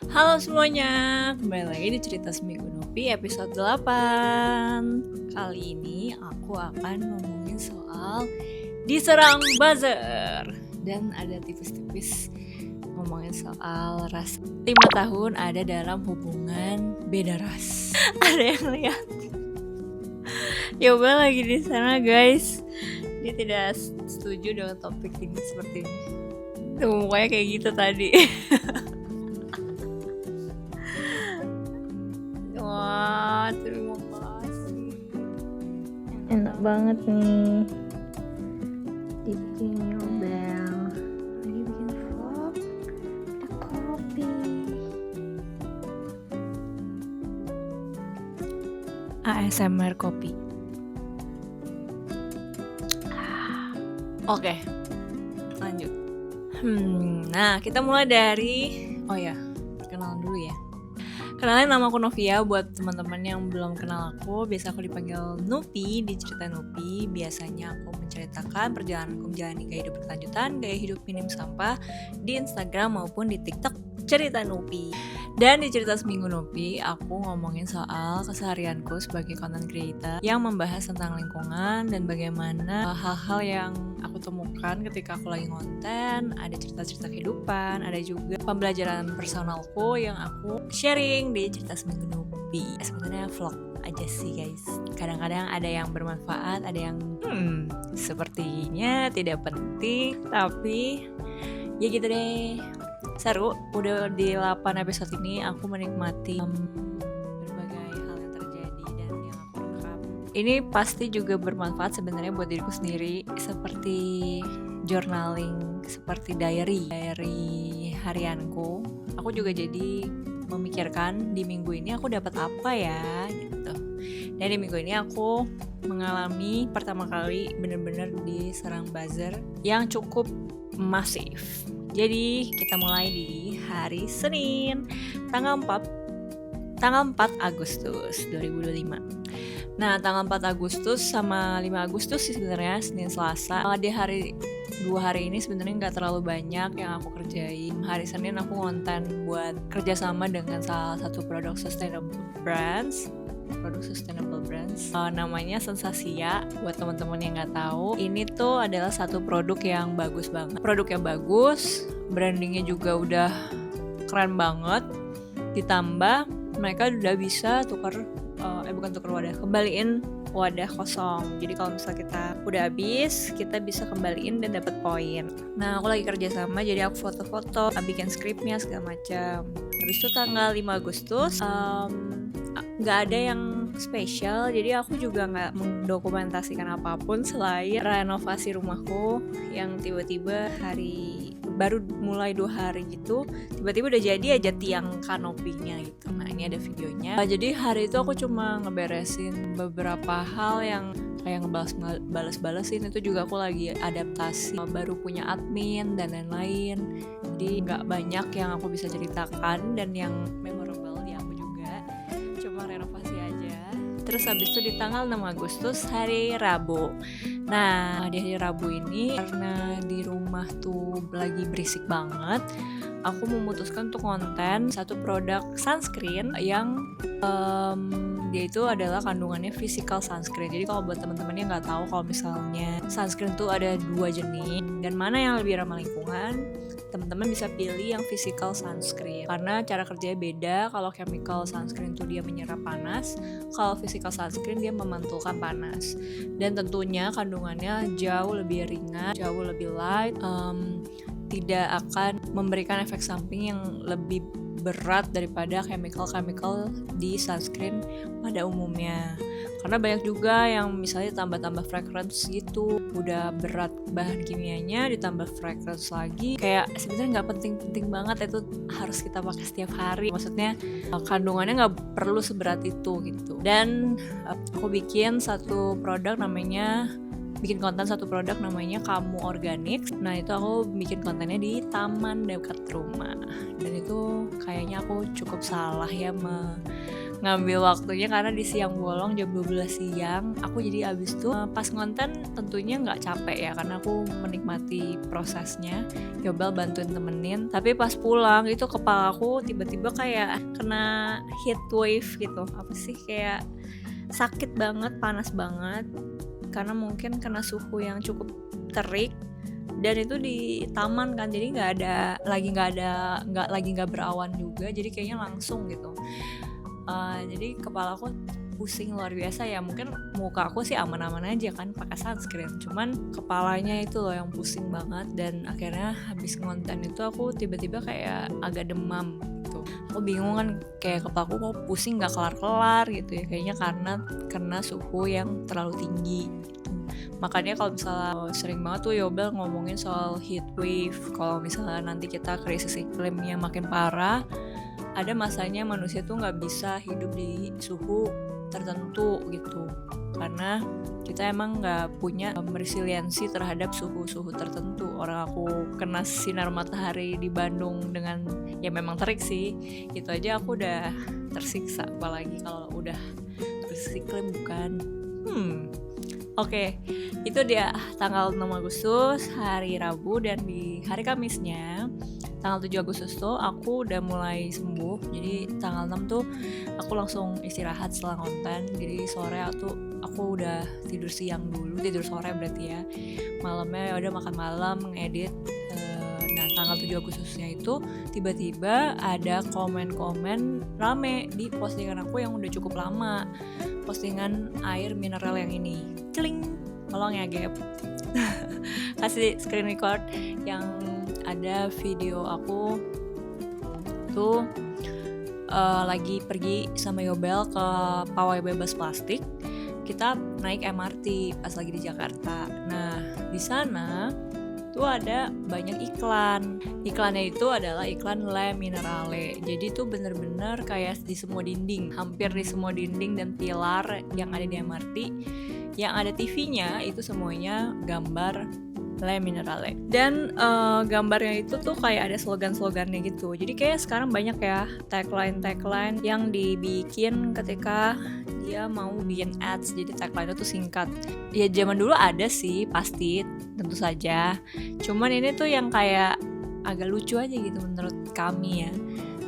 Halo semuanya, kembali lagi di Cerita Seminggu Nopi episode 8. Kali ini aku akan ngomongin soal diserang buzzer. Dan ada tipis-tipis ngomongin soal ras 5 tahun ada dalam hubungan beda ras. Ada yang lihat? Yoba lagi di sana guys. Dia tidak setuju dengan topik ini seperti ini. Tuh mukanya kayak gitu tadi. Wah, terima kasih. Enak banget nih. Bikin nyobel. Lagi bikin vlog. Ada kopi. ASMR kopi. Oke, lanjut. Nah, kita mulai dari kenalan dulu ya. Kenalin, nama aku Novia. Buat teman-teman yang belum kenal aku, biasa aku dipanggil Nupi di Cerita Nupi. Biasanya aku menceritakan perjalananku menjalani gaya hidup berkelanjutan, gaya hidup minim sampah di Instagram maupun di TikTok Cerita Nupi. Dan di Cerita Seminggu Nupi, aku ngomongin soal keseharianku sebagai content creator yang membahas tentang lingkungan dan bagaimana hal-hal yang aku temukan ketika aku lagi ngonten. Ada cerita-cerita kehidupan, ada juga pembelajaran personalku yang aku sharing di Cerita Seminggu Nupi. Sebenarnya vlog aja sih guys. Kadang-kadang ada yang bermanfaat, ada yang sepertinya tidak penting, tapi ya gitu deh. Seru, udah di 8 episode ini aku menikmati berbagai hal yang terjadi dan yang aku rekam. Ini pasti juga bermanfaat sebenarnya buat diriku sendiri, seperti journaling, seperti diary harianku. Aku juga jadi memikirkan di minggu ini aku dapat apa ya gitu. Dan di minggu ini aku mengalami pertama kali bener-bener diserang buzzer yang cukup masif. Jadi kita mulai di hari Senin tanggal 4 Agustus 2025. Nah, tanggal 4 Agustus sama 5 Agustus sih sebenarnya, Senin Selasa. Di dua hari ini sebenarnya nggak terlalu banyak yang aku kerjain. Hari Senin aku ngonten buat kerjasama dengan salah satu produk sustainable brands. Namanya Sensasia. Buat teman-teman yang nggak tahu, ini tuh adalah satu produk yang bagus banget. Produknya bagus, brandingnya juga udah keren banget. Ditambah mereka udah bisa kembaliin wadah kosong. Jadi kalau misalnya kita udah habis, kita bisa kembaliin dan dapat poin. Nah, aku lagi kerja sama, jadi aku foto-foto, bikin skripnya segala macam. Habis itu tanggal 5 Agustus nggak ada yang spesial, jadi aku juga nggak mendokumentasikan apapun selain renovasi rumahku yang tiba-tiba baru mulai 2 hari gitu, tiba-tiba udah jadi aja tiang kanopinya gitu. Nah, ini ada videonya. Jadi hari itu aku cuma ngeberesin beberapa hal yang kayak ngebales-balesin. Itu juga aku lagi adaptasi, baru punya admin dan lain-lain. Jadi nggak banyak yang aku bisa ceritakan dan yang memorable di aku juga. Cuma renovasi aja. Terus habis itu di tanggal 6 Agustus hari Rabu. Nah, di hari Rabu ini karena di rumah tuh lagi berisik banget, aku memutuskan untuk konten satu produk sunscreen yang dia itu adalah kandungannya physical sunscreen. Jadi kalau buat teman-teman yang nggak tahu, kalau misalnya sunscreen tuh ada 2 jenis dan mana yang lebih ramah lingkungan, teman-teman bisa pilih yang physical sunscreen karena cara kerjanya beda. Kalau chemical sunscreen tuh dia menyerap panas, kalau physical sunscreen dia memantulkan panas. Dan tentunya kandungannya jauh lebih ringan, jauh lebih light, tidak akan memberikan efek samping yang lebih berat daripada chemical di sunscreen pada umumnya. Karena banyak juga yang misalnya tambah-tambah fragrance gitu, udah berat bahan kimianya ditambah fragrance lagi, kayak sebenarnya nggak penting-penting banget itu harus kita pakai setiap hari. Maksudnya kandungannya nggak perlu seberat itu gitu. Dan aku bikin konten satu produk namanya Kamu Organik. Nah, itu aku bikin kontennya di taman dekat rumah. Dan itu kayaknya aku cukup salah ya ngambil waktunya karena di siang bolong jam 12 siang. Aku jadi abis tuh pas ngonten tentunya nggak capek ya, karena aku menikmati prosesnya. Yobel bantuin temenin, tapi pas pulang itu kepala aku tiba-tiba kayak kena heat wave gitu. Apa sih, kayak sakit banget, panas banget, karena mungkin kena suhu yang cukup terik. Dan itu di taman kan, jadi nggak berawan juga, jadi kayaknya langsung gitu. Jadi kepala aku pusing luar biasa ya. Mungkin muka aku sih aman-aman aja kan pakai sunscreen, cuman kepalanya itu loh yang pusing banget. Dan akhirnya habis ngonten itu aku tiba-tiba kayak agak demam gitu. Aku bingung kan, kayak kepala aku kok pusing nggak kelar-kelar gitu ya, kayaknya karena suhu yang terlalu tinggi gitu. Makanya kalau misalnya sering banget tuh Yobel ngomongin soal heat wave, kalau misalnya nanti kita krisis iklimnya makin parah, ada masanya manusia tuh nggak bisa hidup di suhu tertentu gitu, karena kita emang nggak punya resiliensi terhadap suhu-suhu tertentu. Orang aku kena sinar matahari di Bandung dengan ya memang terik sih, itu aja aku udah tersiksa, apalagi kalau udah krisis iklim bukan. Oke, itu dia tanggal 6 Agustus, hari Rabu, dan di hari Kamisnya, tanggal 7 Agustus tuh aku udah mulai sembuh. Jadi tanggal 6 tuh aku langsung istirahat setelah konten. Jadi sore aku udah tidur siang dulu, tidur sore berarti ya. Malamnya udah makan malam, ngedit. Nah tanggal 7 Agustusnya itu tiba-tiba ada komen-komen rame di postingan aku yang udah cukup lama. Postingan air mineral yang ini, celing, tolong ya Gap. Kasih screen record yang ada video aku tuh lagi pergi sama Yobel ke pawai bebas plastik. Kita naik MRT pas lagi di Jakarta. Nah di sana tuh ada banyak iklan. Iklannya itu adalah iklan Le Minerale. Jadi tuh bener-bener kayak di semua dinding, hampir di semua dinding dan pilar yang ada di MRT, yang ada TV-nya itu semuanya gambar Le Minerale. Dan gambarnya itu tuh kayak ada slogan-slogannya gitu. Jadi kayak sekarang banyak ya tagline yang dibikin ketika dia mau bikin ads. Jadi tagline itu tuh singkat. Ya zaman dulu ada sih pasti, tentu saja. Cuman ini tuh yang kayak agak lucu aja gitu menurut kami ya.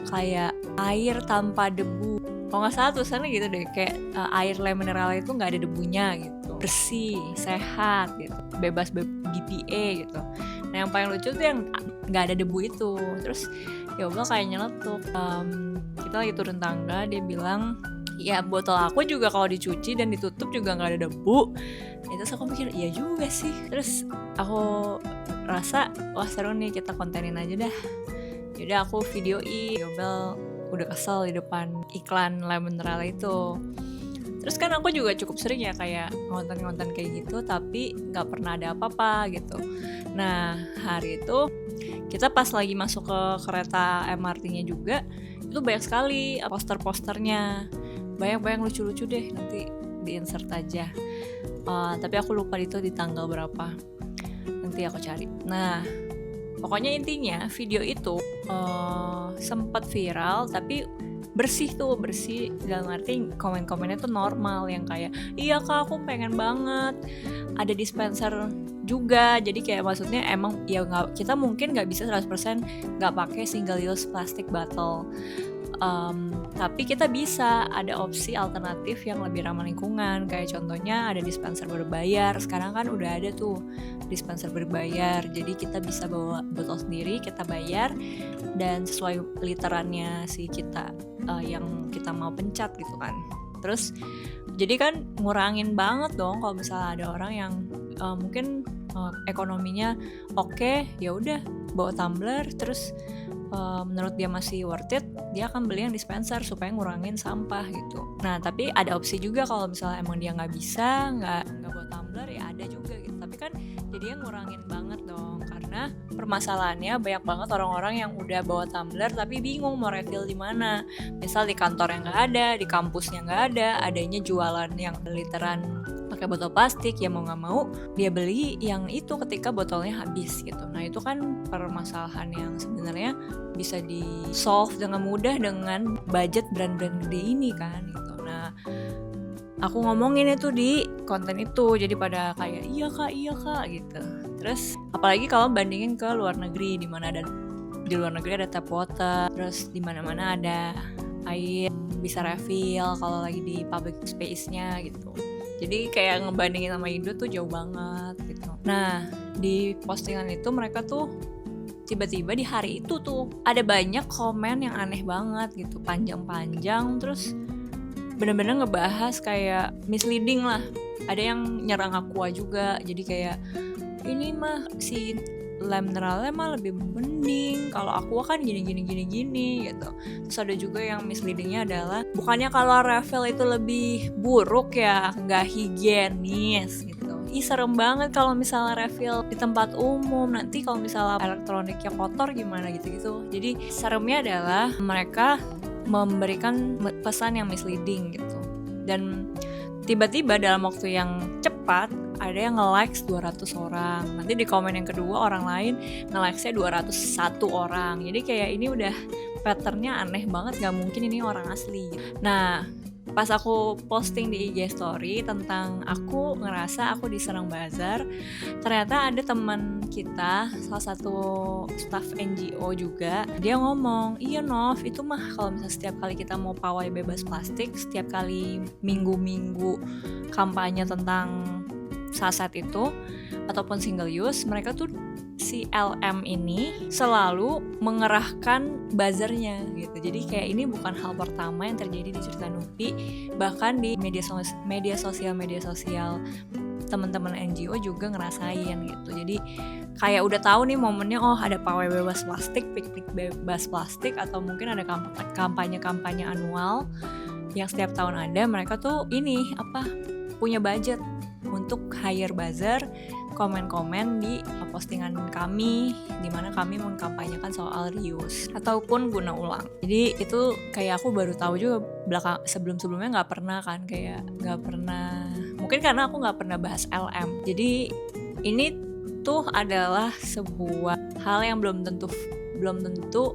Kayak air tanpa debu. Kalau nggak salah tulisannya gitu deh, kayak air Le Minerale itu nggak ada debunya gitu, bersih, sehat gitu, bebas BPA gitu. Nah yang paling lucu tuh yang nggak ada debu itu. Terus ya Allah kayak nyeletuk. Kita lagi turun tangga, dia bilang ya botol aku juga kalau dicuci dan ditutup juga nggak ada debu. Terus aku mikir iya juga sih. Terus aku rasa wah seru nih, kita kontenin aja dah. Yaudah aku videoin Yobel udah kesel di depan iklan Le Minerale itu. Terus kan aku juga cukup sering ya kayak ngonten-ngonten kayak gitu, tapi gak pernah ada apa-apa gitu. Nah hari itu kita pas lagi masuk ke kereta MRT-nya juga, itu banyak sekali poster-posternya. Banyak lucu-lucu deh, nanti di-insert aja. Tapi aku lupa itu di tanggal berapa, nanti aku cari. Nah pokoknya intinya video itu sempat viral, tapi bersih dalam arti komen-komennya tuh normal, yang kayak iya kak aku pengen banget ada dispenser juga. Jadi kayak maksudnya emang ya kita mungkin nggak bisa 100% nggak pakai single use plastic bottle, tapi kita bisa ada opsi alternatif yang lebih ramah lingkungan. Kayak contohnya ada dispenser berbayar. Sekarang kan udah ada tuh dispenser berbayar, jadi kita bisa bawa botol sendiri, kita bayar dan sesuai literannya si kita yang kita mau pencet gitu kan. Terus jadi kan ngurangin banget dong kalau misalnya ada orang yang mungkin ekonominya oke, ya udah bawa tumbler, terus menurut dia masih worth it, dia akan beli yang dispenser supaya ngurangin sampah gitu. Nah tapi ada opsi juga kalau misalnya emang dia nggak bisa, nggak bawa tumbler, ya ada juga gitu. Tapi kan jadinya ngurangin banget dong, karena permasalahannya banyak banget orang-orang yang udah bawa tumbler tapi bingung mau refill di mana. Misal di kantor yang nggak ada, di kampusnya nggak ada, adanya jualan yang literan pakai botol plastik, ya mau nggak mau dia beli yang itu ketika botolnya habis gitu. Nah itu kan permasalahan yang sebenarnya bisa di solve dengan mudah dengan budget brand-brand gede ini kan gitu. Nah aku ngomongin itu di konten itu, jadi pada kayak iya kak gitu. Terus apalagi kalau bandingin ke luar negeri, di luar negeri ada tap water, terus di mana-mana ada air bisa refill kalau lagi di public space-nya gitu. Jadi kayak ngebandingin sama Indo tuh jauh banget gitu. Nah di postingan itu mereka tuh tiba-tiba di hari itu tuh ada banyak komen yang aneh banget gitu, panjang-panjang, terus bener-bener ngebahas kayak misleading lah. Ada yang nyerang Aqua juga, jadi kayak ini mah si lem mineralnya mah lebih mending, kalau Aqua kan gini gitu. Terus ada juga yang misleadingnya adalah bukannya kalau refill itu lebih buruk ya, nggak higienis gitu. Ih serem banget kalau misalnya refill di tempat umum, nanti kalau misalnya elektroniknya kotor gimana gitu. Jadi seremnya adalah mereka memberikan pesan yang misleading gitu. Dan tiba-tiba dalam waktu yang cepat ada yang nge-likes 200 orang. Nanti di komen yang kedua orang lain nge-likesnya 201 orang. Jadi kayak ini udah patternnya aneh banget, gak mungkin ini orang asli. Nah pas aku posting di IG story tentang aku ngerasa aku diserang buzzer, ternyata ada teman kita, salah satu staff NGO juga, dia ngomong, iya Nov, itu mah kalau misalnya setiap kali kita mau pawai bebas plastik, setiap kali minggu-minggu kampanye tentang saset itu ataupun single use, mereka tuh si LM ini selalu mengerahkan buzzernya gitu. Jadi kayak ini bukan hal pertama yang terjadi di cerita Nupi, bahkan di media sosial teman-teman NGO juga ngerasain gitu. Jadi kayak udah tahu nih momennya, oh ada pawai bebas plastik, piknik bebas plastik, atau mungkin ada kampanye anual yang setiap tahun ada. Mereka tuh ini punya budget untuk hire buzzer, komen-komen di postingan kami, dimana kami mengkampanyekan soal reuse ataupun guna ulang. Jadi itu kayak aku baru tahu juga, sebelumnya nggak pernah kan, kayak nggak pernah, mungkin karena aku nggak pernah bahas LM. Jadi ini tuh adalah sebuah hal yang belum tentu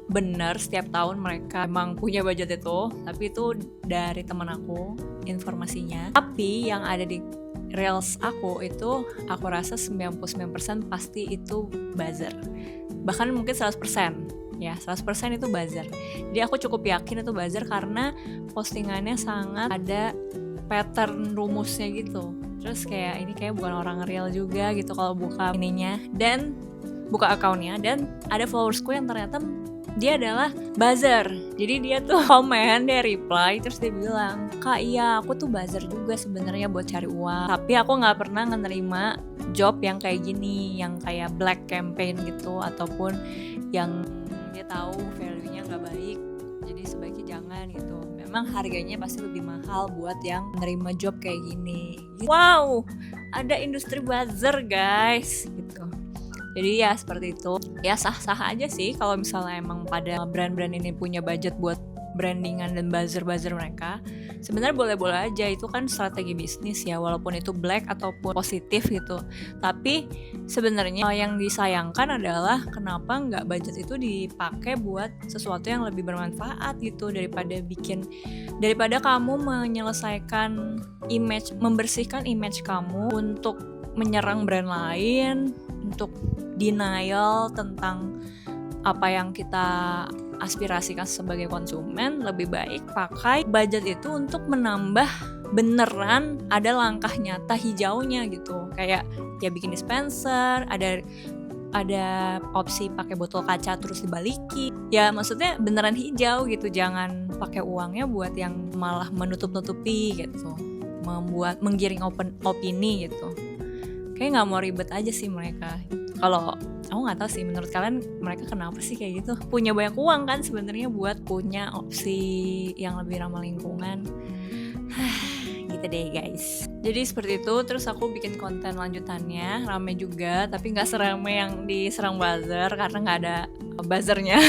benar setiap tahun mereka emang punya budget itu, tapi itu dari teman aku informasinya. Tapi yang ada di reels aku itu, aku rasa 99% pasti itu buzzer, bahkan mungkin 100% ya, 100% itu buzzer. Jadi aku cukup yakin itu buzzer karena postingannya sangat ada pattern rumusnya gitu. Terus kayak ini kayak bukan orang real juga gitu kalau buka ininya dan buka akunnya, dan ada followersku yang ternyata dia adalah buzzer. Jadi dia tuh komen, dia reply, terus dia bilang, kak iya aku tuh buzzer juga sebenarnya buat cari uang, tapi aku nggak pernah menerima job yang kayak gini, yang kayak black campaign gitu, ataupun yang dia tahu value-nya nggak baik, jadi sebaiknya jangan gitu. Memang harganya pasti lebih mahal buat yang menerima job kayak gini. Wow, ada industri buzzer guys gitu. Jadi ya seperti itu. Ya sah-sah aja sih kalau misalnya emang pada brand-brand ini punya budget buat brandingan dan buzzer-buzzer mereka. Sebenarnya boleh-boleh aja, itu kan strategi bisnis ya, walaupun itu black ataupun positif gitu. Tapi sebenarnya yang disayangkan adalah kenapa nggak budget itu dipakai buat sesuatu yang lebih bermanfaat gitu, daripada kamu menyelesaikan image, membersihkan image kamu untuk menyerang brand lain, untuk denial tentang apa yang kita aspirasikan sebagai konsumen. Lebih baik pakai budget itu untuk menambah beneran ada langkah nyata hijaunya gitu, kayak ya bikin dispenser, ada opsi pakai botol kaca terus dibaliki, ya maksudnya beneran hijau gitu, jangan pakai uangnya buat yang malah menutup-nutupi gitu, menggiring opini gitu. Kayak nggak mau ribet aja sih mereka. Kalau aku nggak tahu sih, menurut kalian mereka kenapa sih kayak gitu? Punya banyak uang kan sebenarnya buat punya opsi yang lebih ramah lingkungan. Gitu deh guys. Jadi seperti itu. Terus aku bikin konten lanjutannya, rame juga, tapi nggak serame yang diserang buzzer karena nggak ada buzzernya.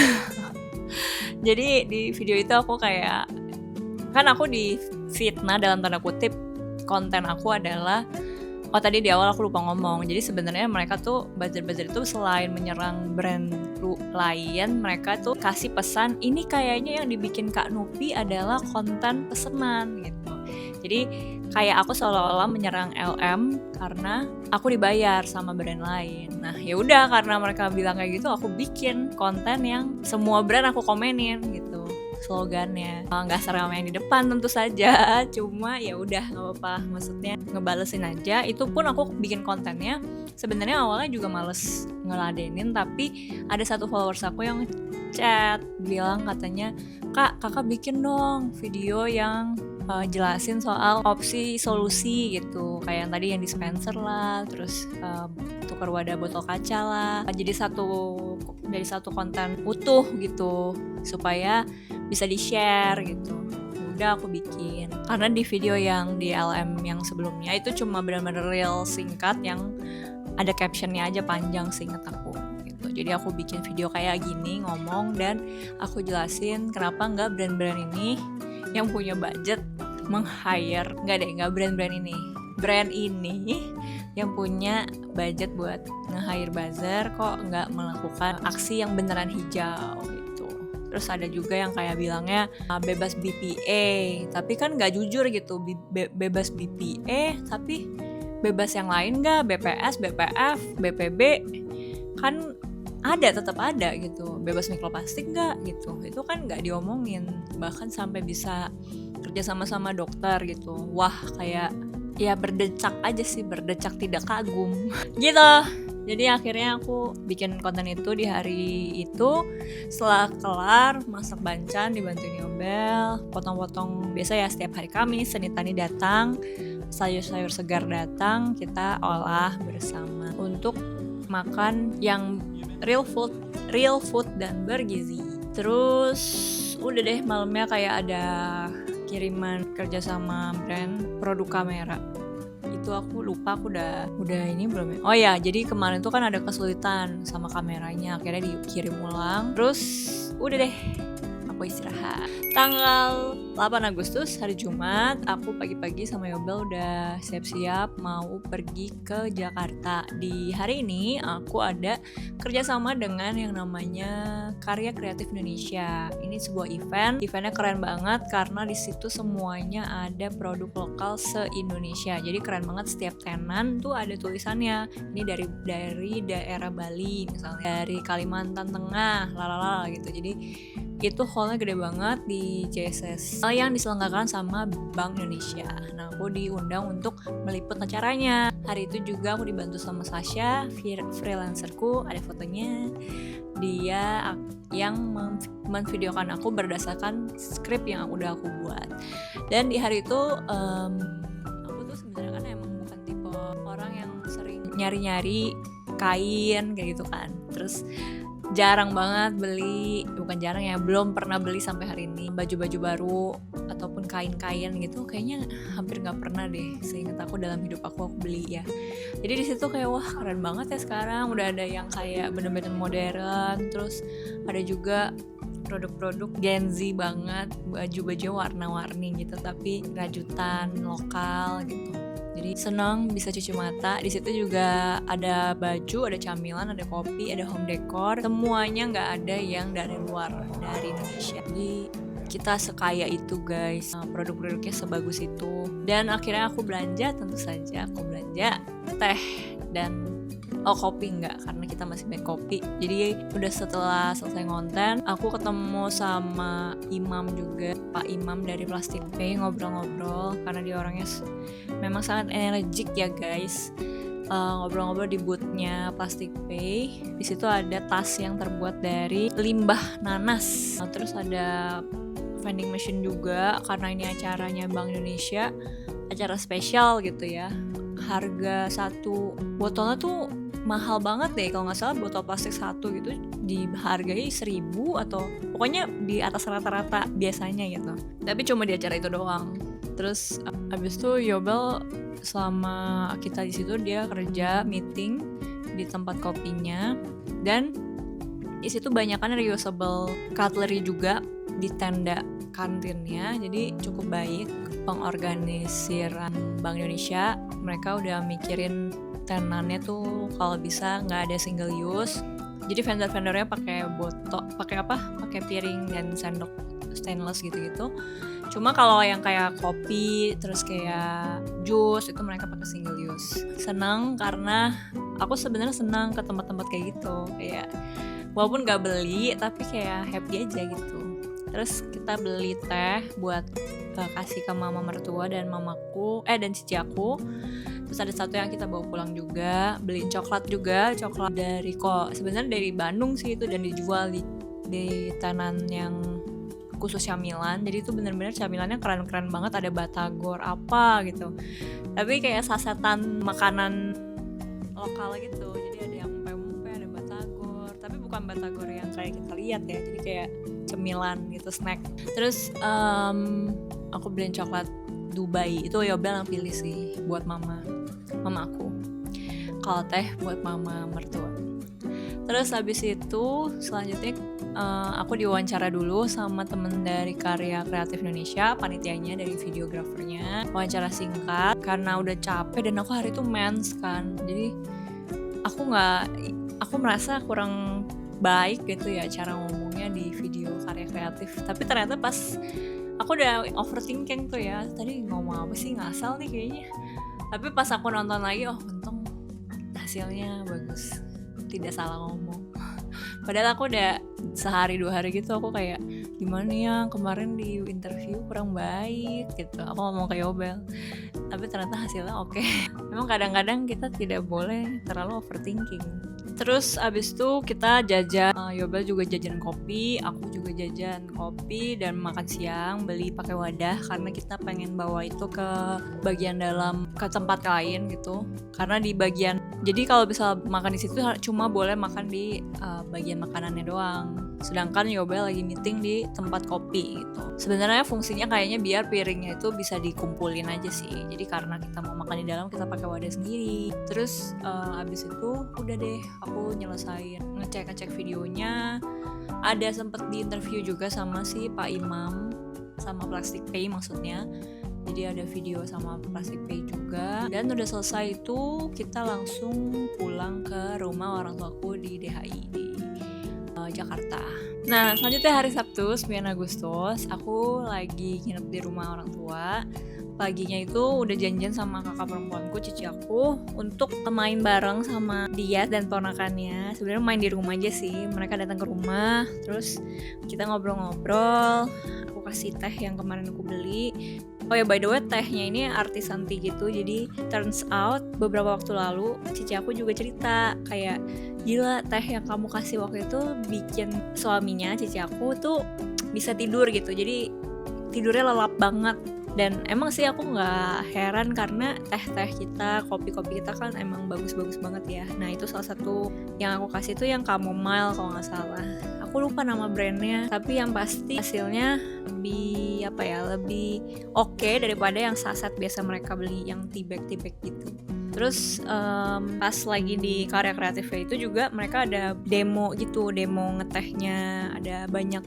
Jadi di video itu aku kayak, kan aku difitnah dalam tanda kutip konten aku adalah, oh tadi di awal aku lupa ngomong, jadi sebenarnya mereka tuh buzzer-buzzer itu selain menyerang brand lain, mereka tuh kasih pesan, ini kayaknya yang dibikin Kak Nupi adalah konten pesenan gitu. Jadi kayak aku seolah-olah menyerang LM karena aku dibayar sama brand lain. Nah ya udah, karena mereka bilang kayak gitu, aku bikin konten yang semua brand aku komenin gitu slogannya. Nggak seramai yang di depan tentu saja, cuma ya udah nggak apa-apa, maksudnya ngebalesin aja. Itu pun aku bikin kontennya sebenarnya awalnya juga males ngeladenin, tapi ada satu followers aku yang chat bilang katanya, Kak, kakak bikin dong video yang jelasin soal opsi solusi gitu, kayak yang tadi yang dispenser lah, terus tukar wadah botol kaca lah, jadi satu konten utuh gitu supaya bisa di share gitu. Udah aku bikin, karena di video yang di LM yang sebelumnya itu cuma benar-benar real singkat yang ada captionnya aja panjang seinget aku gitu. Jadi aku bikin video kayak gini ngomong, dan aku jelasin kenapa nggak brand-brand ini yang punya budget meng-hire, nggak brand ini yang punya budget buat nge-hire buzzer kok nggak melakukan aksi yang beneran hijau gitu. Terus ada juga yang kayak bilangnya bebas BPA, tapi kan nggak jujur gitu. Bebas BPA tapi bebas yang lain nggak, BPS, BPF, BPB kan tetap ada gitu. Bebas mikroplastik nggak gitu, itu kan nggak diomongin. Bahkan sampai bisa kerja sama-sama dokter gitu. Wah, kayak ya berdecak aja sih, berdecak tidak kagum gitu. Jadi akhirnya aku bikin konten itu di hari itu. Setelah kelar masak bancan dibantuin Yobel, potong-potong biasa ya, setiap hari Kamis Senin Tani datang, sayur-sayur segar datang, kita olah bersama untuk makan yang real food dan bergizi. Terus udah deh, malamnya kayak ada kiriman kerja sama brand produk kamera. Itu aku lupa, aku udah ini belum ya? Oh ya, jadi kemarin tuh kan ada kesulitan sama kameranya, akhirnya dikirim ulang. Terus udah deh, aku istirahat. Tanggal 8 Agustus hari Jumat, aku pagi-pagi sama Yobel udah siap-siap mau pergi ke Jakarta. Di hari ini aku ada kerjasama dengan yang namanya Karya Kreatif Indonesia. Ini sebuah eventnya keren banget karena di situ semuanya ada produk lokal se-Indonesia. Jadi keren banget, setiap tenan tuh ada tulisannya. Ini dari daerah Bali misalnya, dari Kalimantan Tengah, lalala gitu. Jadi itu hallnya gede banget di JSS yang diselenggarakan sama Bank Indonesia. Nah, aku diundang untuk meliput acaranya. Hari itu juga aku dibantu sama Sasha, freelancerku, ada fotonya. Dia yang memvideokan aku berdasarkan skrip yang udah aku buat. Dan di hari itu aku tuh sebenarnya kan emang bukan tipe orang yang sering nyari-nyari kain kayak gitu kan. Terus jarang banget beli, bukan jarang ya, belum pernah beli sampai hari ini baju-baju baru ataupun kain-kain gitu, kayaknya hampir nggak pernah deh seingat aku dalam hidup aku beli ya. Jadi di situ kayak wah keren banget ya, sekarang udah ada yang kayak bener-bener modern, terus ada juga produk-produk Gen Z banget, baju-baju warna-warni gitu tapi rajutan lokal gitu. Jadi senang bisa cuci mata. Di situ juga ada baju, ada camilan, ada kopi, ada home decor. Semuanya nggak ada yang dari luar, dari Indonesia. Jadi kita sekaya itu guys, produk-produknya sebagus itu. Dan akhirnya aku belanja, tentu saja aku belanja teh dan kopi enggak, karena kita masih main kopi. Jadi udah setelah selesai konten, aku ketemu sama Imam juga, Pak Imam dari Plastic Pay, ngobrol-ngobrol karena dia orangnya memang sangat energik ya guys. Ngobrol-ngobrol di boothnya Plastic Pay. Di situ ada tas yang terbuat dari limbah nanas. Terus ada vending machine juga karena ini acaranya Bank Indonesia, acara spesial gitu ya. Harga satu botolnya tuh mahal banget deh, kalau nggak salah botol plastik satu gitu dihargai 1.000 atau pokoknya di atas rata-rata biasanya gitu. Tapi cuma di acara itu doang. Terus abis itu Yobel selama kita di situ dia kerja meeting di tempat kopinya, dan di situ banyak kan reusable cutlery juga. di tenda kantinnya, jadi cukup baik. Pengorganisiran Bank Indonesia, mereka udah mikirin tenannya tuh kalau bisa nggak ada single use. Jadi vendor-vendornya pakai pakai piring dan sendok stainless gitu-gitu. Cuma kalau yang kayak kopi, terus kayak jus itu mereka pakai single use. Senang karena aku sebenarnya senang ke tempat-tempat kayak gitu, kayak walaupun nggak beli tapi kayak happy aja gitu. Terus kita beli teh buat kasih ke mama mertua dan mamaku dan cici aku. Terus ada satu yang kita bawa pulang juga, beliin coklat dari sebenarnya dari Bandung sih itu, dan dijual di tenan yang khusus camilan. Jadi itu bener-bener camilannya keren-keren banget, ada batagor apa gitu, tapi kayak sasetan makanan lokal gitu. Jadi ada yang pempek, ada batagor, tapi bukan batagor yang kayak kita lihat ya, jadi kayak cemilan gitu, snack. Terus aku beliin coklat Dubai, itu Yobel yang pilih sih buat mama aku. Kalau teh buat mama mertua. Terus habis itu selanjutnya aku diwawancara dulu sama temen dari Karya Kreatif Indonesia, panitianya dari videografernya. Wawancara singkat karena udah capek dan aku hari itu mens kan, jadi aku merasa kurang baik gitu ya cara ngomongnya di video Karya Kreatif. Tapi ternyata pas aku udah overthinking tuh ya, tadi ngomong apa sih, ngasal nih kayaknya. Tapi pas aku nonton lagi, untung hasilnya bagus, tidak salah ngomong. Padahal aku udah sehari 2 hari gitu aku kayak gimana ya, kemarin di interview kurang baik gitu, aku ngomong ke Yobel. Tapi ternyata hasilnya oke. Memang kadang-kadang kita tidak boleh terlalu overthinking. Terus abis itu kita jajan, Yobel juga jajan kopi, aku juga jajan kopi dan makan siang, beli pakai wadah karena kita pengen bawa itu ke bagian dalam, ke tempat lain gitu. Karena di bagian, jadi kalau bisa makan di situ cuma boleh makan di bagian makanannya doang. Sedangkan Yobel lagi meeting di tempat kopi gitu. Sebenarnya fungsinya kayaknya biar piringnya itu bisa dikumpulin aja sih. Jadi karena kita mau makan di dalam, kita pakai wadah sendiri. Terus abis itu udah deh, aku nyelesain ngecek videonya. Ada sempet di interview juga sama si Pak Imam, sama Plastic Pay maksudnya. Jadi ada video sama Plastic Pay juga. Dan udah selesai itu kita langsung pulang ke rumah orang tuaku di DHI di Jakarta. Nah selanjutnya hari Sabtu 9 Agustus aku lagi nginep di rumah orang tua. Paginya itu udah janjian sama kakak perempuanku, cici aku, untuk main bareng sama dia dan ponakannya. Sebenarnya main di rumah aja sih. Mereka datang ke rumah, terus kita ngobrol-ngobrol. Aku kasih teh yang kemarin aku beli. Oh ya, by the way, tehnya ini artisan tea gitu. Jadi turns out beberapa waktu lalu cici aku juga cerita kayak, gila, teh yang kamu kasih waktu itu bikin suaminya cici aku tuh bisa tidur gitu. Jadi tidurnya lelap banget. Dan emang sih aku gak heran karena teh-teh kita, kopi-kopi kita kan emang bagus-bagus banget ya. Nah itu salah satu yang aku kasih tuh yang chamomile kalau gak salah. Aku lupa nama brandnya, tapi yang pasti hasilnya lebih oke daripada yang saset biasa mereka beli, yang tea bag gitu. Terus pas lagi di Karya Kreatifnya itu juga mereka ada demo gitu, demo ngetehnya, ada banyak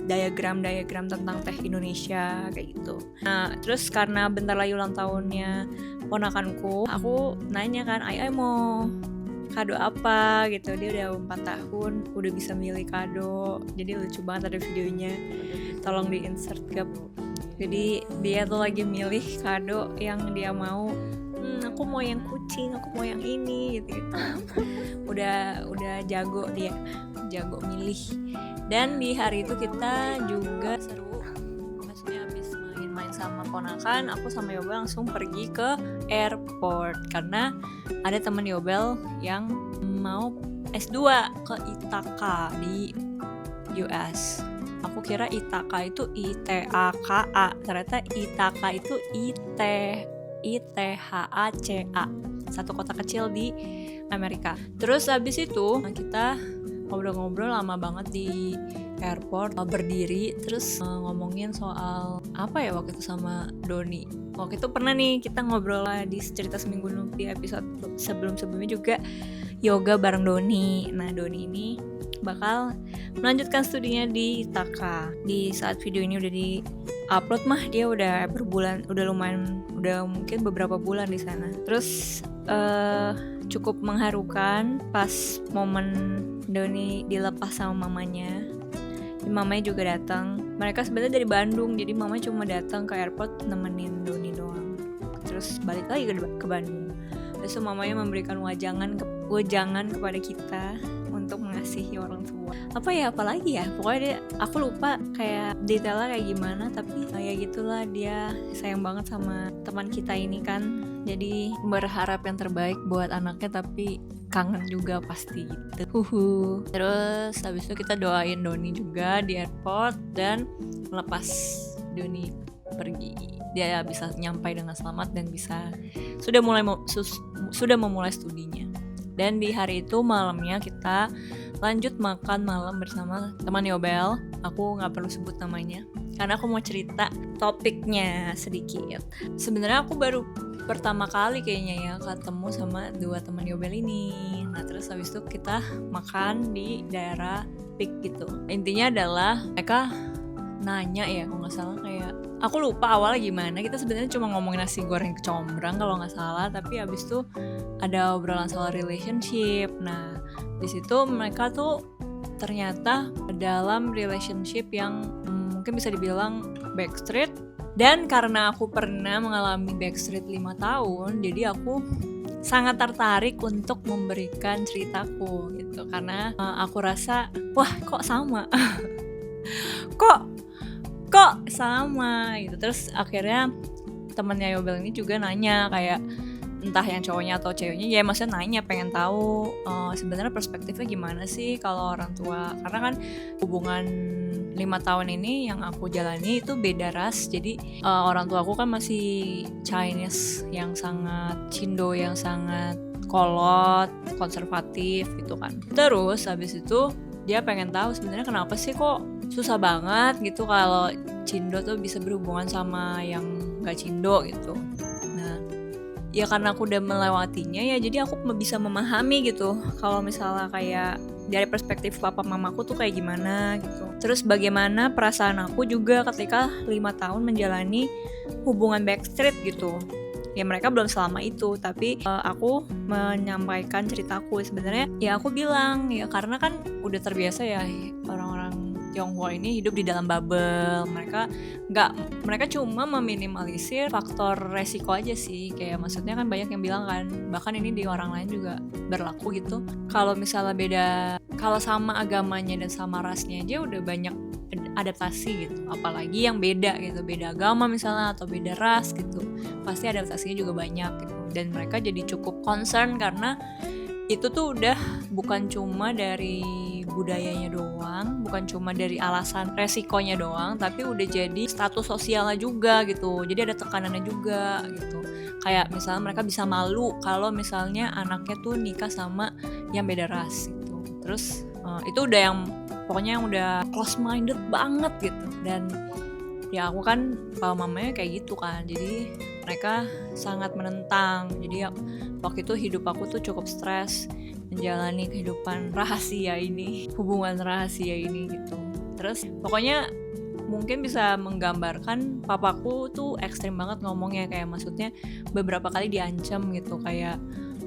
diagram tentang teh Indonesia kayak gitu. Nah terus karena bentar lagi ulang tahunnya ponakanku, aku nanya kan, Ai mau kado apa gitu. Dia udah 4 tahun, udah bisa milih kado, jadi lucu banget ada videonya, tolong di insert Gap. Jadi dia tuh lagi milih kado yang dia mau. Aku mau yang kucing, aku mau yang ini gitu. Udah jago dia, jago milih. Dan di hari itu kita juga seru, maksudnya habis main sama ponakan, aku sama Yobel langsung pergi ke airport karena ada temen Yobel yang mau S2 ke Ithaka di US. Aku kira Ithaka itu ITAKA, ternyata Ithaka itu ITHACA, satu kota kecil di Amerika. Terus habis itu kita ngobrol-ngobrol lama banget di airport, berdiri, terus ngomongin soal apa ya waktu itu sama Doni. Waktu itu pernah nih kita ngobrol di cerita seminggu di episode sebelum-sebelumnya juga yoga bareng Doni. Nah Doni ini bakal melanjutkan studinya di Taka. Di saat video ini udah di upload mah dia udah mungkin beberapa bulan di sana. Terus cukup mengharukan pas momen Doni dilepas sama mamanya. Mamanya juga datang. Mereka sebenarnya dari Bandung, jadi mama cuma datang ke airport nemenin Doni doang. Terus balik lagi ke Bandung. Terus mamanya memberikan wejangan kepada kita untuk mengasihi orang tua. Apalagi ya? Pokoknya aku lupa kayak detailnya kayak gimana, tapi ya gitulah, dia sayang banget sama teman kita ini kan. Jadi berharap yang terbaik buat anaknya, tapi kangen juga pasti gitu. Terus habis itu kita doain Doni juga di airport dan melepas Doni pergi. Dia bisa nyampai dengan selamat dan sudah memulai studinya. Dan di hari itu malamnya kita lanjut makan malam bersama teman Yobel. Aku nggak perlu sebut namanya karena aku mau cerita topiknya sedikit. Sebenarnya aku baru pertama kali kayaknya ya ketemu sama dua teman Yobel ini. Nah terus habis itu kita makan di daerah Pik gitu. Intinya adalah mereka nanya ya, kalau nggak salah kayak aku lupa awalnya gimana. Kita sebenarnya cuma ngomongin nasi goreng kecombrang kalau nggak salah, tapi habis itu ada obrolan soal relationship. Nah di situ mereka tuh ternyata dalam relationship yang mungkin bisa dibilang backstreet. Dan karena aku pernah mengalami backstreet 5 tahun, jadi aku sangat tertarik untuk memberikan ceritaku gitu. Karena aku rasa, wah kok sama? kok sama gitu. Terus akhirnya temennya Yobel ini juga nanya kayak entah yang cowoknya atau ceweknya, ya maksudnya nanya, pengen tahu sebenarnya perspektifnya gimana sih kalau orang tua. Karena kan hubungan 5 tahun ini yang aku jalani itu beda ras. Jadi orang tua aku kan masih Chinese yang sangat Cindo, yang sangat kolot, konservatif gitu kan. Terus habis itu dia pengen tahu sebenarnya kenapa sih kok susah banget gitu kalau Cindo tuh bisa berhubungan sama yang gak Cindo gitu. Nah ya karena aku udah melewatinya ya, jadi aku bisa memahami gitu kalau misalnya kayak dari perspektif papa mamaku tuh kayak gimana gitu. Terus bagaimana perasaan aku juga ketika 5 tahun menjalani hubungan backstreet gitu. Ya mereka belum selama itu, tapi aku menyampaikan ceritaku. Sebenarnya ya aku bilang ya karena kan udah terbiasa ya orang-orang Tionghoa ini hidup di dalam bubble. Mereka cuma meminimalisir faktor resiko aja sih. Kayak maksudnya kan banyak yang bilang kan, bahkan ini di orang lain juga berlaku gitu. Kalau misalnya beda, kalau sama agamanya dan sama rasnya aja udah banyak adaptasi gitu. Apalagi yang beda gitu, beda agama misalnya atau beda ras gitu, pasti adaptasinya juga banyak gitu. Dan mereka jadi cukup concern karena itu tuh udah bukan cuma dari budayanya doang, bukan cuma dari alasan resikonya doang, tapi udah jadi status sosialnya juga gitu. Jadi ada tekanannya juga gitu. Kayak misalnya mereka bisa malu kalau misalnya anaknya tuh nikah sama yang beda ras gitu. Terus itu udah yang pokoknya yang udah close minded banget gitu. Dan ya aku kan papa mamanya kayak gitu kan, jadi mereka sangat menentang. Jadi waktu itu hidup aku tuh cukup stres menjalani kehidupan rahasia ini, hubungan rahasia ini gitu. Terus pokoknya mungkin bisa menggambarkan papaku tuh ekstrim banget ngomongnya, kayak maksudnya beberapa kali diancam gitu, kayak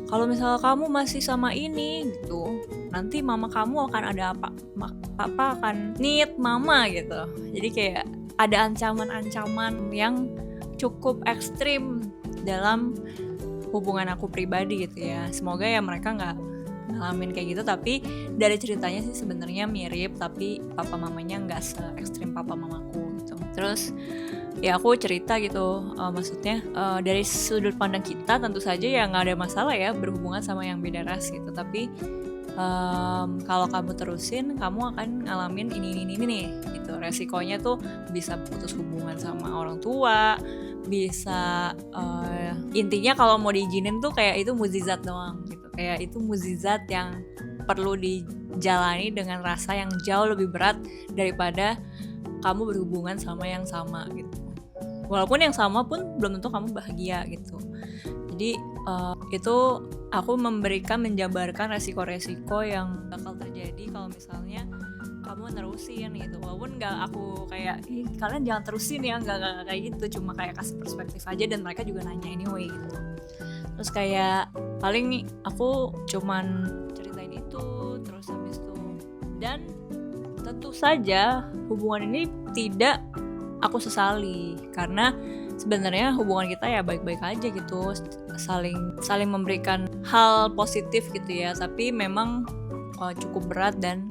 kalau misalnya kamu masih sama ini gitu, nanti mama kamu akan ada papa akan need mama gitu. Jadi kayak ada ancaman-ancaman yang cukup ekstrim dalam hubungan aku pribadi gitu ya. Semoga ya mereka nggak ngalamin kayak gitu, tapi dari ceritanya sih sebenarnya mirip, tapi papa mamanya nggak se-ekstrim papa mamaku gitu. Terus ya aku cerita gitu, maksudnya dari sudut pandang kita tentu saja ya nggak ada masalah ya berhubungan sama yang beda ras gitu, tapi kalau kamu terusin kamu akan ngalamin ini nih gitu. Resikonya tuh bisa putus hubungan sama orang tua, bisa intinya kalau mau diizinin tuh kayak itu mukjizat doang gitu, kayak itu mukjizat yang perlu dijalani dengan rasa yang jauh lebih berat daripada kamu berhubungan sama yang sama gitu. Walaupun yang sama pun belum tentu kamu bahagia gitu. Jadi itu aku menjabarkan resiko-resiko yang bakal terjadi kalau misalnya kamu nerusin gitu. Walaupun nggak aku kayak kalian jangan terusin ya, nggak kayak gitu, cuma kayak kasih perspektif aja, dan mereka juga nanya anyway gitu. Terus kayak paling aku cuman ceritain itu, terus habis itu, dan tentu saja hubungan ini tidak aku sesali, karena sebenarnya hubungan kita ya baik-baik aja gitu, saling memberikan hal positif gitu ya, tapi memang cukup berat dan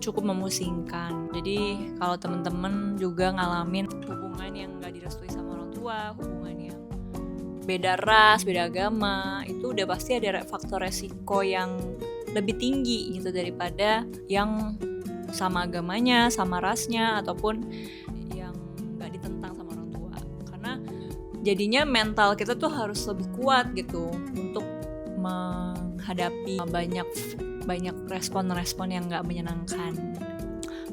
cukup memusingkan. Jadi kalau temen-temen juga ngalamin hubungan yang gak direstui sama orang tua, hubungan yang beda ras, beda agama, itu udah pasti ada faktor resiko yang lebih tinggi gitu daripada yang sama agamanya, sama rasnya, ataupun yang gak ditentang sama orang tua. Karena jadinya mental kita tuh harus lebih kuat gitu untuk menghadapi banyak respon-respon yang gak menyenangkan.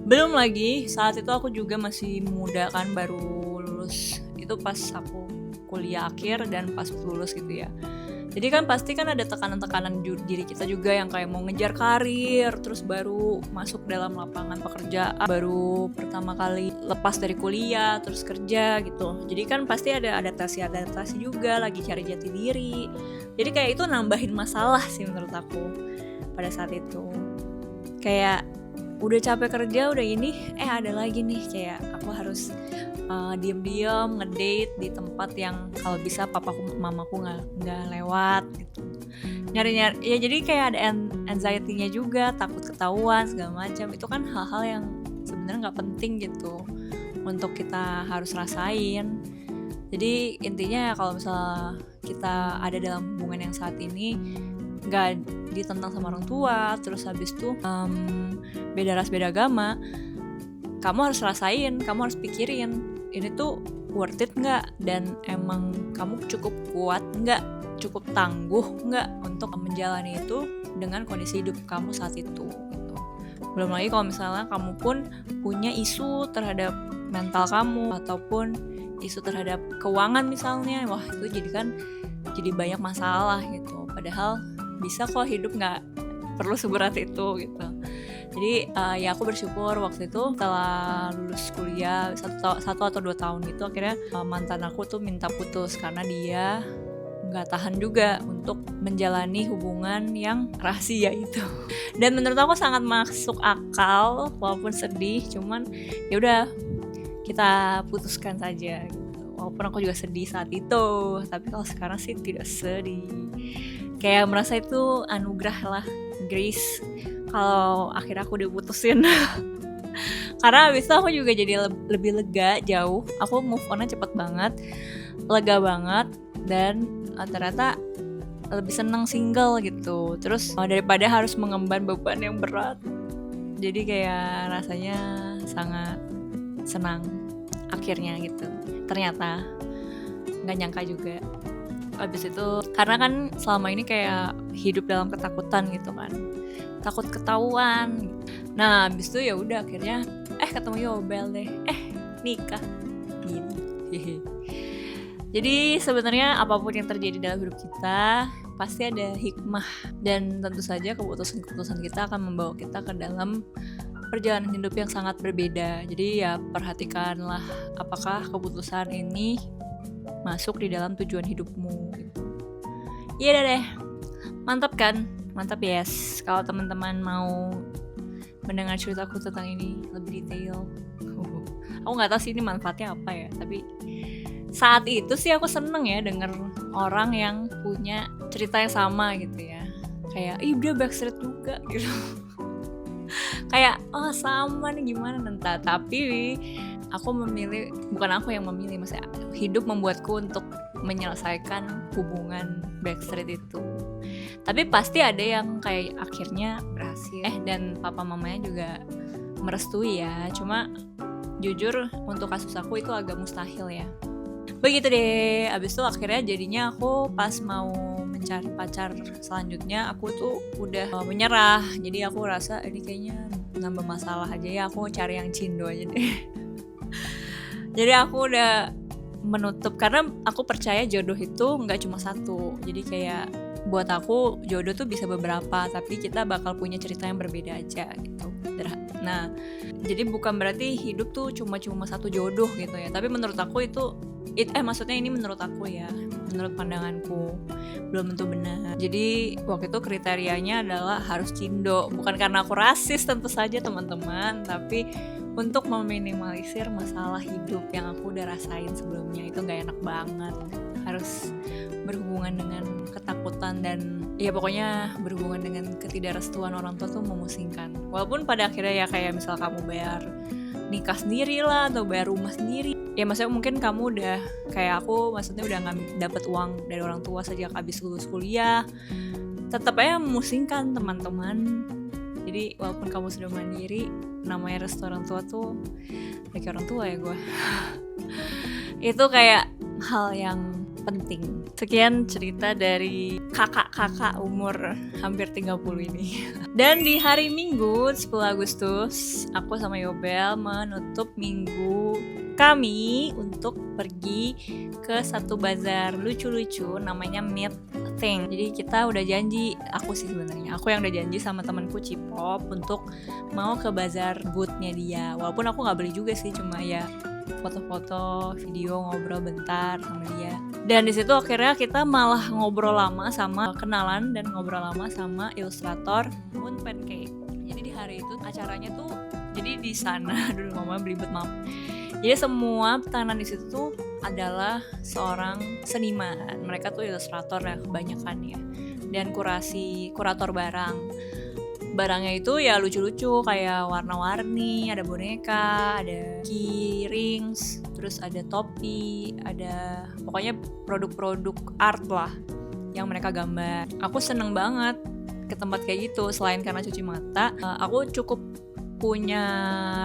Belum lagi saat itu aku juga masih muda kan, baru lulus. Itu pas aku kuliah akhir dan pas lulus gitu ya. Jadi kan pasti kan ada tekanan-tekanan diri kita juga yang kayak mau ngejar karir, terus baru masuk dalam lapangan pekerjaan, baru pertama kali lepas dari kuliah terus kerja gitu. Jadi kan pasti ada adaptasi juga, lagi cari jati diri. Jadi kayak itu nambahin masalah sih menurut aku pada saat itu. Kayak udah capek kerja, udah ini, ada lagi nih kayak aku harus diam-diam ngedate di tempat yang kalau bisa papaku mamaku nggak lewat gitu, nyari ya. Jadi kayak ada anxiety-nya juga, takut ketahuan segala macam. Itu kan hal-hal yang sebenarnya nggak penting gitu untuk kita harus rasain. Jadi intinya kalau misalnya kita ada dalam hubungan yang saat ini nggak ditentang sama orang tua, terus habis itu beda ras beda agama, kamu harus rasain, kamu harus pikirin ini tuh worth it nggak, dan emang kamu cukup kuat nggak, cukup tangguh nggak untuk menjalani itu dengan kondisi hidup kamu saat itu gitu. Belum lagi kalau misalnya kamu pun punya isu terhadap mental kamu ataupun isu terhadap keuangan misalnya, wah itu jadi banyak masalah gitu. Padahal bisa kok hidup nggak perlu seberat itu gitu. Jadi ya aku bersyukur waktu itu setelah lulus kuliah 1 atau 2 tahun gitu, akhirnya mantan aku tuh minta putus karena dia nggak tahan juga untuk menjalani hubungan yang rahasia itu. Dan menurut aku sangat masuk akal, walaupun sedih, cuman ya udah kita putuskan saja gitu. Walaupun aku juga sedih saat itu, tapi kalau sekarang sih tidak sedih. Kayak merasa itu anugerah lah, grace, kalau akhirnya aku diputusin. Karena abis itu aku juga jadi lebih lega jauh. Aku move on-nya cepet banget, lega banget, dan ternyata lebih seneng single gitu. Terus daripada harus mengemban beban yang berat, jadi kayak rasanya sangat senang akhirnya gitu. Ternyata nggak nyangka juga. Abis itu karena kan selama ini kayak hidup dalam ketakutan gitu kan, takut ketahuan. Nah abis itu ya udah akhirnya ketemu Yobel deh, nikah gitu. Jadi sebenarnya apapun yang terjadi dalam hidup kita pasti ada hikmah, dan tentu saja keputusan kita akan membawa kita ke dalam perjalanan hidup yang sangat berbeda. Jadi ya perhatikanlah apakah keputusan ini masuk di dalam tujuan hidupmu gitu. Iya deh, mantap kan? Mantap yes. Kalau teman-teman mau mendengar ceritaku tentang ini lebih detail, aku nggak tahu sih ini manfaatnya apa ya, tapi saat itu sih aku seneng ya denger orang yang punya cerita yang sama gitu ya. Kayak dia backstreet juga gitu. Kayak sama nih gimana entah. Tapi aku memilih, bukan aku yang memilih, maksudnya hidup membuatku untuk menyelesaikan hubungan backstreet itu. Tapi pasti ada yang kayak akhirnya berhasil, dan papa mamanya juga merestui ya. Cuma jujur untuk kasus aku itu agak mustahil ya. Begitu deh. Abis itu akhirnya jadinya aku pas mau mencari pacar selanjutnya, aku tuh udah menyerah. Jadi aku rasa ini kayaknya nambah masalah aja ya, aku cari yang cindo aja deh. Jadi aku udah menutup, karena aku percaya jodoh itu nggak cuma satu. Jadi kayak buat aku jodoh tuh bisa beberapa, tapi kita bakal punya cerita yang berbeda aja gitu. Nah, jadi bukan berarti hidup tuh cuma satu jodoh gitu ya. Tapi menurut aku maksudnya ini menurut aku ya, menurut pandanganku belum tentu benar. Jadi waktu itu kriterianya adalah harus cindo, bukan karena aku rasis tentu saja teman-teman, tapi untuk meminimalisir masalah hidup yang aku udah rasain sebelumnya. Itu gak enak banget, harus berhubungan dengan ketakutan dan ya pokoknya berhubungan dengan ketidakrestuan orang tua tuh memusingkan. Walaupun pada akhirnya ya kayak misal kamu bayar nikah sendiri lah atau bayar rumah sendiri, ya maksudnya mungkin kamu udah kayak aku, maksudnya udah nggak dapet uang dari orang tua sejak habis lulus kuliah, tetap aja memusingkan teman-teman. Jadi walaupun kamu sudah mandiri, namanya restu orang tua tuh kayak orang tua ya gue. Itu kayak hal yang penting. Sekian cerita dari kakak-kakak umur hampir 30 ini. Dan di hari Minggu 10 Agustus, aku sama Yobel menutup minggu kami untuk pergi ke satu bazar lucu-lucu namanya Meet Thing. Jadi kita udah janji, aku yang udah janji sama temanku Cipop untuk mau ke bazar booth-nya dia. Walaupun aku gak beli juga sih, cuma ya foto-foto, video, ngobrol bentar sama dia. Dan di situ akhirnya kita malah ngobrol lama sama ilustrator Moon Pancake. Jadi di hari itu acaranya tuh, jadi di sana dulu ngomongnya belibet maaf. Jadi semua pesanan di situ tuh adalah seorang seniman. Mereka tuh ilustrator ya kebanyakan ya. Dan kurator barang. Barangnya itu ya lucu-lucu kayak warna-warni, ada boneka, ada keyrings, terus ada topi, ada pokoknya produk-produk art lah yang mereka gambar. Aku seneng banget ke tempat kayak gitu. Selain karena cuci mata, aku cukup punya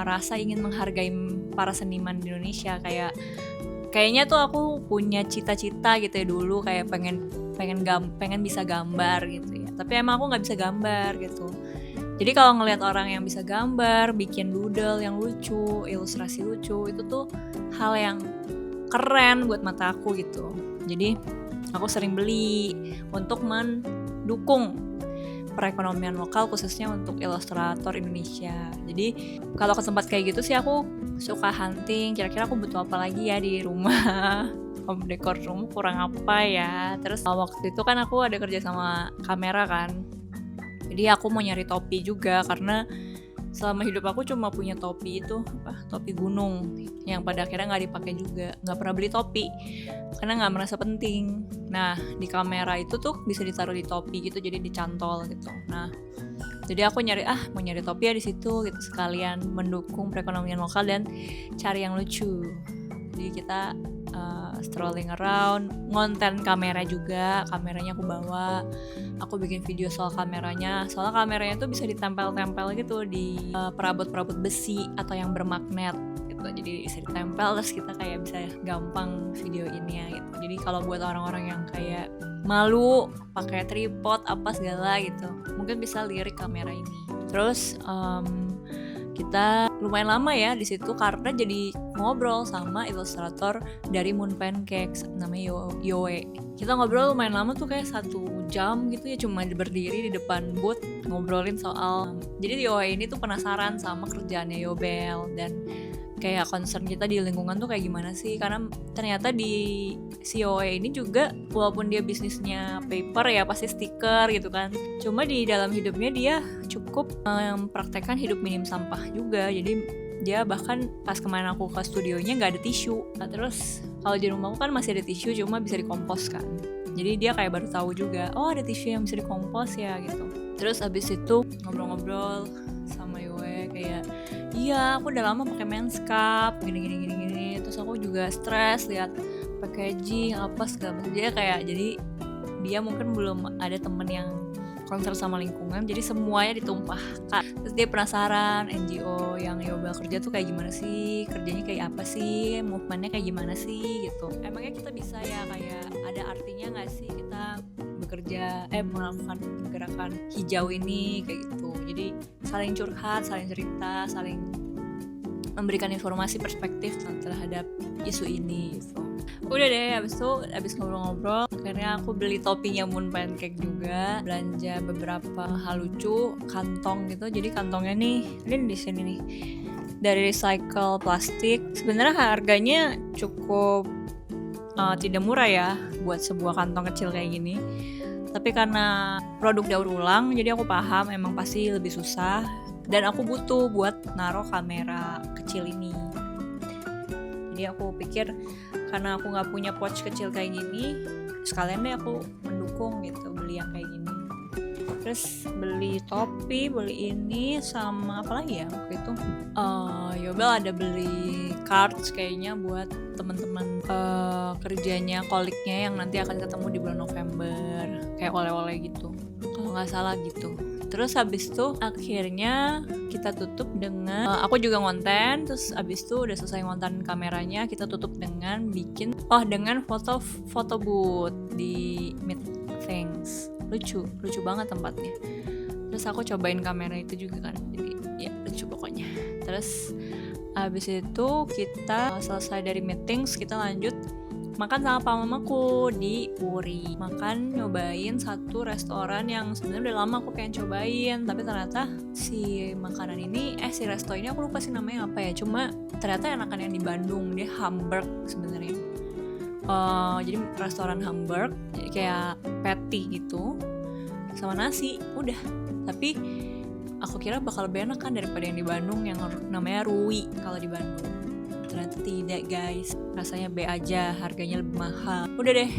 rasa ingin menghargai para seniman di Indonesia. Kayaknya tuh aku punya cita-cita gitu ya dulu, kayak pengen bisa gambar gitu ya. Tapi emang aku nggak bisa gambar gitu. Jadi kalau ngelihat orang yang bisa gambar, bikin doodle yang lucu, ilustrasi lucu, itu tuh hal yang keren buat mata aku gitu. Jadi aku sering beli untuk mendukung perekonomian lokal, khususnya untuk ilustrator Indonesia. Jadi kalau ke tempat kayak gitu sih aku suka hunting, kira-kira aku butuh apa lagi ya di rumah. Home decor rumah kurang apa ya. Terus waktu itu kan aku ada kerja sama kamera kan, jadi aku mau nyari topi juga, karena selama hidup aku cuma punya topi itu topi gunung yang pada akhirnya nggak dipakai juga, nggak pernah beli topi karena nggak merasa penting. Nah di kamera itu tuh bisa ditaruh di topi gitu, jadi dicantol gitu. Nah jadi aku mau nyari topi ya di situ gitu, sekalian mendukung perekonomian lokal dan cari yang lucu. Jadi kita strolling around, ngonten kamera juga, kameranya aku bawa, aku bikin video soal kameranya. Soalnya kameranya tuh bisa ditempel-tempel gitu di perabot-perabot besi atau yang bermagnet gitu. Jadi bisa ditempel, terus kita kayak bisa gampang video ini ya gitu. Jadi kalau buat orang-orang yang kayak malu pakai tripod apa segala gitu, mungkin bisa lirik kamera ini. Terus kita lumayan lama ya di situ karena jadi ngobrol sama ilustrator dari Moon Pancakes, namanya Yoe. Kita ngobrol lumayan lama tuh, kayak 1 jam gitu ya, cuma berdiri di depan booth ngobrolin soal. Jadi Yoe ini tuh penasaran sama kerjaannya Yobel dan kayak concern kita di lingkungan tuh kayak gimana sih, karena ternyata di si Yoe ini juga walaupun dia bisnisnya paper ya pasti stiker gitu kan, cuma di dalam hidupnya dia cukup mempraktekkan hidup minim sampah juga. Jadi dia bahkan pas kemarin aku ke studionya nggak ada tisu. Nah, terus kalau di rumahku kan masih ada tisu, cuma bisa dikompos kan. Jadi dia kayak baru tahu juga, oh ada tisu yang bisa dikompos ya gitu. Terus abis itu ngobrol-ngobrol sama Yoe kayak, iya aku udah lama pakai Menscap gini. Terus aku juga stres lihat packaging apa segala macam. Jadi dia mungkin belum ada temen yang concern sama lingkungan, jadi semuanya ditumpahkan. Terus dia penasaran NGO yang Yobel kerja tuh kayak gimana sih, kerjanya kayak apa sih, movementnya kayak gimana sih gitu. Emangnya kita bisa ya kayak ada artinya nggak sih kita bekerja melakukan gerakan hijau ini kayak gitu. Jadi saling curhat, saling cerita, saling memberikan informasi perspektif terhadap isu ini gitu. Udah deh, abis ngobrol-ngobrol akhirnya aku beli topinya Moon Pancake juga, belanja beberapa hal lucu, kantong gitu. Jadi kantongnya nih, ini di sini nih, dari recycle plastik. Sebenarnya harganya cukup tidak murah ya buat sebuah kantong kecil kayak gini. Tapi karena produk daur ulang, jadi aku paham emang pasti lebih susah. Dan aku butuh buat naruh kamera kecil ini. Jadi aku pikir karena aku nggak punya pouch kecil kayak gini, sekalian deh aku mendukung gitu beli yang kayak gini. Terus beli topi, beli ini, sama apa lagi ya waktu itu? Yobel ada beli cards kayaknya buat teman-teman kerjanya, koliknya yang nanti akan ketemu di bulan November, kayak oleh-oleh gitu. Kalau nggak salah gitu. Terus habis itu akhirnya kita tutup dengan aku juga ngonten, terus habis itu udah selesai ngonten kameranya, kita tutup dengan dengan foto booth di Meet Things. Lucu banget tempatnya. Terus aku cobain kamera itu juga kan, jadi ya lucu pokoknya. Terus habis itu kita selesai dari meetings, kita lanjut makan sama papa mamaku di Puri. Makan nyobain satu restoran yang sebenarnya udah lama aku pengen cobain, tapi ternyata si resto ini aku lupa sih namanya apa ya. Cuma ternyata enakan yang di Bandung, dia Hamburg sebenarnya. Jadi restoran Hamburg, jadi kayak patty gitu sama nasi, udah. Tapi aku kira bakal lebih enak kan daripada yang di Bandung yang namanya Rui kalau di Bandung. Ternyata tidak guys, rasanya B aja, harganya lebih mahal. Udah deh,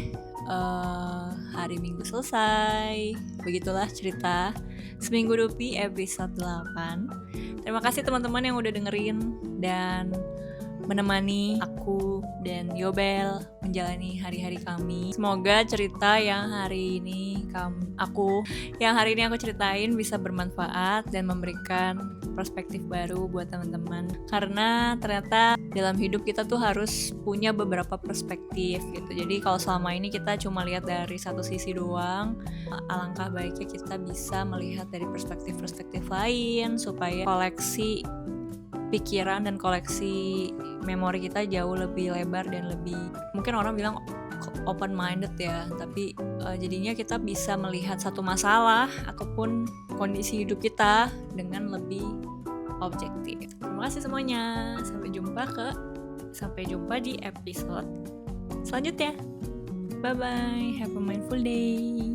hari Minggu selesai. Begitulah cerita Seminggu Dupi episode 8. Terima kasih teman-teman yang udah dengerin dan menemani aku dan Yobel menjalani hari-hari kami. Semoga cerita yang hari ini aku ceritain bisa bermanfaat dan memberikan perspektif baru buat teman-teman. Karena ternyata dalam hidup kita tuh harus punya beberapa perspektif gitu. Jadi kalau selama ini kita cuma lihat dari satu sisi doang, alangkah baiknya kita bisa melihat dari perspektif-perspektif lain supaya koleksi pikiran dan koleksi memori kita jauh lebih lebar dan lebih, mungkin orang bilang open minded ya, tapi jadinya kita bisa melihat satu masalah ataupun kondisi hidup kita dengan lebih objektif. Terima kasih semuanya, sampai jumpa di episode selanjutnya. Bye bye, have a mindful day.